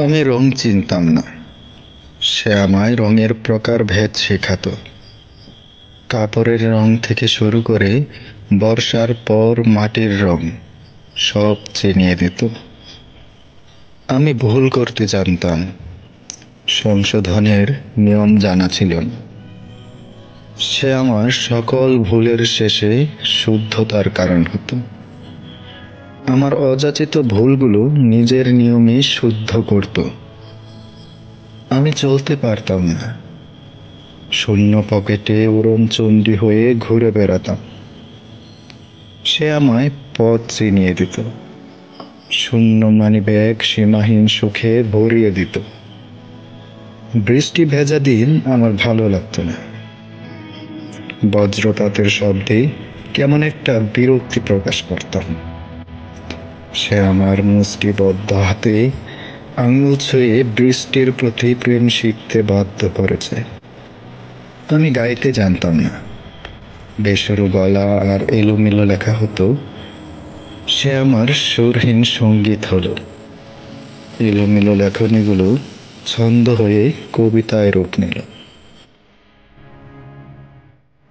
আমি রং চিনতাম না, সে আমায় রঙের প্রকারভেদ শেখাতো। কাপড়ের রং থেকে শুরু করে বর্ষার পর মাটির রং সব চিনিয়ে দিত। আমি ভুল করতে জানতাম, সংশোধনের নিয়ম জানা ছিল না। সে আমার সকল ভুলের শেষে শুদ্ধতার কারণ হতো। আমার অযাচিত ভুলগুলো নিজের নিয়মে শুদ্ধ করত। আমি চলতে পারতাম না, শূন্য পকেটে উড়নচণ্ডী হয়ে ঘুরে বেড়াতাম। সে আমায় পথ চিনিয়ে দিত, শূন্য মানিব্যাগ সীমাহীন সুখে ভরিয়ে দিত। বৃষ্টি ভেজা দিন আমার ভালো লাগতো না, বজ্রপাতের শব্দে কেমন একটা বিরক্তি প্রকাশ করতাম। সে আমার মুষ্টিবদ্ধ হাতে আঙুল ছুঁয়ে বৃষ্টির প্রতি প্রেম শিখতে বাধ্য করেছে। আমি গাইতে জানতাম না, বেসুরো গলা আর এলোমেলো লেখা হতো। সে আমার সুরহীন সঙ্গীত হলো। এলোমেলো লেখনীগুলো ছন্দ হয়ে কবিতায় রূপ নিল।